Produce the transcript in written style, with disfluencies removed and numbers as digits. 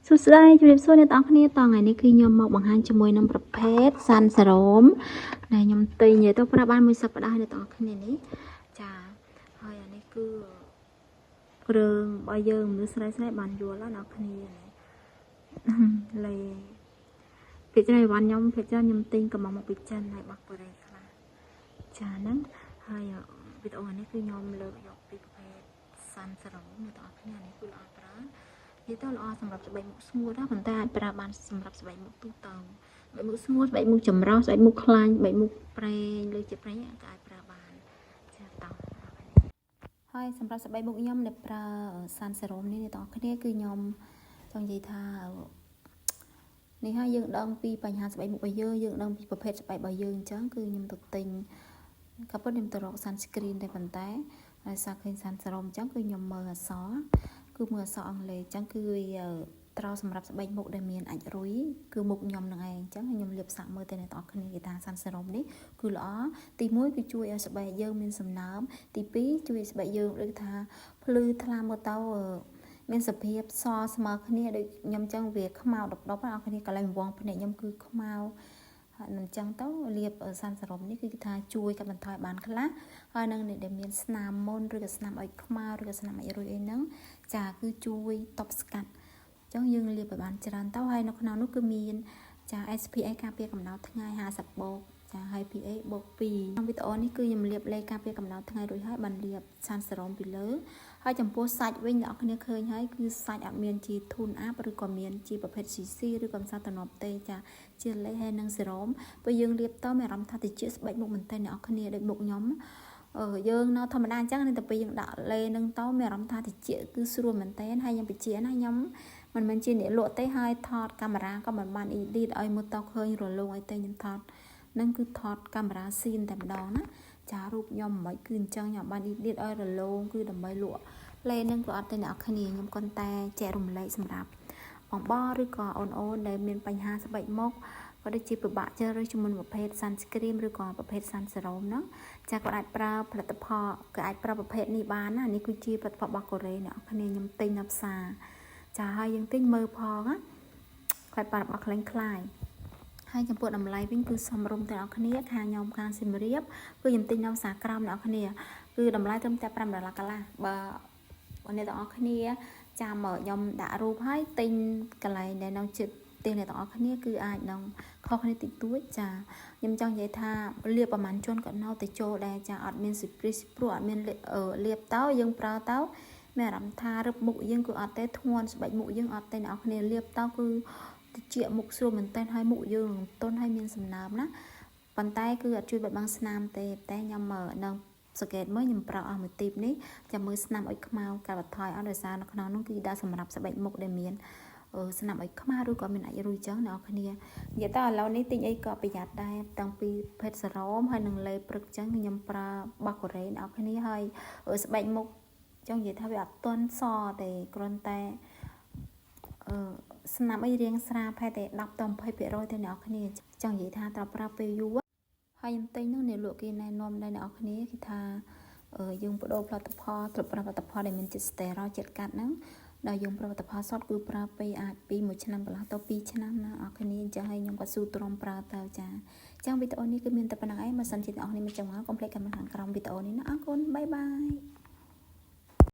សួស្តីជំរាបសួរអ្នកទាំងអស់គ្នាតថ្ងៃនេះគឺខ្ញុំមកបង្ហាញជាមួយនឹងប្រភេទសាន់សារ៉ូមដែលខ្ញុំទិញនិយាយទៅប្រាប់បានមួយសប្តាហ៍អ្នកទាំងអស់គ្នានេះចាហើយអានេះគឺគ្រឿងរបស់យើងមើលស្រីៗបានយល់ហើយអ្នកគ្នាលេភាគច្រើនវ៉ាន់ខ្ញុំភាគច្រើនខ្ញុំទិញកំងមកពីចិនហើយរបស់កូរ៉េខ្លះចាហ្នឹងហើយវីដេអូនេះគឺខ្ញុំលើកយកពីប្រភេទសាន់សារ៉ូមអ្នកទាំងអស់គ្នានេះគឺល្អប្រើនិយាយទៅល្អសម្រាប់ស្បែកមុខស្ងួតណាប៉ុន្តែអាចប្រើបានសម្រាប់ស្បែកមុខទូទៅស្បែកមុខស្ងួតស្បែកមុខចម្រោះស្បែកមុខខ្លាញ់ស្បែកមុខប្រេងលើជាប្រេងក៏អាចប្រើបានចាតោះហើយសម្រាប់ស្បែកមុខខ្ញុំដែលប្រើសាន់សេរ៉ូមនេះអ្នកទាំងអស់គ្នាគឺខ្ញុំចង់និយាយថានេះហើយយើងដឹងពីបញ្ហាស្បែកមុខរបស់យើងដឹងពីប្រភេទស្បែករបស់យើងអញ្ចឹងគឺខ្ញុំទៅទិញក៏ប៉ុន្តែខ្ញុំទៅរក sunscreen តែប៉ុន្តែដោយសារឃើញសាន់សេរ៉ូមអញ្ចឹងគឺខ្ញុំមើលអក្សរគឺមើលអក្សរអង់គ្លេសអញ្ចឹងគឺវាត្រូវសម្រាប់ស្បែកមុខដែលមានអាចរុយគឺមុខខ្ញុំនឹងឯងអញ្ចឹងខ្ញុំលាបសាក់មើលទៅអ្នកទាំងអស់គ្នាគេថាសាន់សេរ៉ូមនេះគឺល្អទី1គឺជួយឲ្យស្បែកយើងមានសំណើមទី2ជួយឲ្យស្បែកយើងដូចថាភ្លឺថ្លាមើលទៅមានសភាពសស្មើគ្នាដូចខ្ញុំអញ្ចឹងវាខ្មៅដុបៗអ្នកគ្នាកន្លែងវងភ្នែកខ្ញុំគឺខ្មៅហើយនឹងអញ្ចឹងទៅលាបសាន់សេរ៉ូមនេះគឺគេថាជួយកាត់បន្ថយបានខ្លះហើយនឹងអ្នកដែលមានស្នាមមុនឬក៏ស្នាមអុចខ្មៅឬក៏ស្នាមអុចរុយអីហ្នឹងចាគឺជួយតបស្កាត់អញ្ចឹងយើងលាបឲ្យបានច្រើនទៅហើយនៅក្នុងនោះគឺមានចា SPA ការពារកម្ដៅថ្ងៃ50បូកចាហើយ PA បូក2ក្នុងវីដេអូនេះគឺខ្ញុំលាបលេការពារកម្ដៅថ្ងៃរួចហើយបានលាបសាន់សេរ៉ូមពីលើហើយចំពោះសាច់វិញអ្នកនរគ្នាឃើញហើយគឺសាច់អត់មានជា tune up ឬក៏មានជាប្រភេទ CC ឬក៏មិនសាតំណប់ទេចាជាលេហើយនឹងសេរ៉ូមពេលយើងលាបទៅមានអារម្មណ៍ថាតិចស្បែកមុខមែនតើអ្នកនរគ្នាដូចមុខខ្ញុំយើងនៅធម្មតាអញ្ចឹងតែពេលយើងដាក់លេនឹងទៅមានអារម្មណ៍ថាតិចគឺស្រួលមែនតើហើយខ្ញុំបញ្ជាក់ណាខ្ញុំមិនមែនជាអ្នកលក់ទេហើយថតកាមេរ៉ាក៏មិនបាន edit ឲ្យមើលទៅឃើញរលោងអីទេខ្ញុំថតនឹងគឺថតកាមេរ៉ាស៊ីនតែម្ដងណាចារូបខ្ញុំមិនគឺអញ្ចឹងខ្ញុំបាន edit ឲ្យរលោងគឺដើម្បីលក់លេនឹងក៏អត់ទេអ្នកនរគ្នាខ្ញុំគ្រាន់តែចែករំលែកសម្រាប់បងបងឬក៏អូនដែលមានបញ្ហាស្បែកមុខក៏ដូចជាពិបាកជ្រើសរើសជាមួយប្រភេទ sunscreen ឬក៏ប្រភេទ sun serum ហ្នឹងចាក៏អាចប្រើផលិតផលក៏អាចប្រើប្រភេទនេះបានណានេះគឺជាផលិតផលរបស់កូរ៉េអ្នកគ្នាខ្ញុំទិញនៅផ្សារចាហើយយើងទិញមើលផងណាខ្លាចប៉ះរបស់ខ្លែងខ្លាយហើយចំពោះតម្លៃវិញគឺសមរម្យទាំងអស់គ្នាខាងខ្ញុំខាងសៀមរាបគឺខ្ញុំទិញនៅផ្សារក្រោមអ្នកគ្នាគឺតម្លៃត្រឹមតែ$5កន្លះបើអ្នកទាំងអស់គ្នាចាំមើលខ្ញុំដាក់រូបហើយទិញកន្លែងដែលនៅជិតផ្ទះអ្នកទាំងអស់គ្នាគឺអាចនឹងខុសគ្នាតិចតួចចាខ្ញុំចង់និយាយថាលាបប្រហែលជនក៏នៅតែចូលដែរចាអត់មានស៊ីព្រីស៊ីព្រោះអត់មានលាបទៅយើងប្រើទៅមានអារម្មណ៍ថារឹបមុខយើងគឺអត់ទេធ្ងន់ស្បែកមុខយើងអត់ទេអ្នកនរគ្នាលាបទៅគឺតិចមុខស្រួលមែនតើហើយមុខយើងនឹងទន់ហើយមានសំណើមណាប៉ុន្តែគឺអត់ជួយបិទបាំងស្នាមទេតែខ្ញុំនៅសង្កេតមើលខ្ញុំប្រើអស់មួយទីបនេះចាំមើលស្នាមអុចខ្មៅកាត់បន្ថយអត់ដោយសារនៅក្នុងនោះគឺដាក់សម្រាប់ស្បែកមុខដែលមានស្នាមអុចខ្មៅឬក៏មានអាចរុយចឹងអ្នកនរគ្នានិយាយទៅឥឡូវនេះទិញអីក៏ប្រយ័ត្នដែរតាំងពីភេទសារ៉ូមហើយនឹងលេព្រឹកចឹងខ្ញុំប្រើរបស់កូរ៉េអ្នកនរគ្នាហើយស្បែកមុខចង់និយាយថាវាអត់ទាន់សទេគ្រាន់តែស្នាមអីរាងស្រាលផែតែ10ទៅ20%ទេអ្នកនរគ្នាចង់និយាយថាត្រូវប្រើពេលយូរហើយខ្ញុំទិញនោះអ្នកលក់គេណែនាំដែរអ្នកនរគ្នាគេថាយើងបដូរផលិតផលត្រូវប្រើផលិតផលដែលមានជាតិស្តេរ៉ុយជាតិកាត់ហ្នឹងដល់យើងប្រើផលិតផលសុទ្ធគឺប្រើពេលអាចពី1ឆ្នាំកន្លះទៅ2ឆ្នាំណាអ្នកគ្នាអញ្ចឹងហើយខ្ញុំក៏ស៊ូទ្រាំប្រើទៅចាអញ្ចឹងវីដេអូនេះគឺមានតែប៉ុណ្្នឹងឯងបើសិនជាអ្នកនរគ្នាមានចម្ងល់កុំភ្លេចcommentខាងក្រោមវីដេអូនេះណាអរគុណបាយបាយ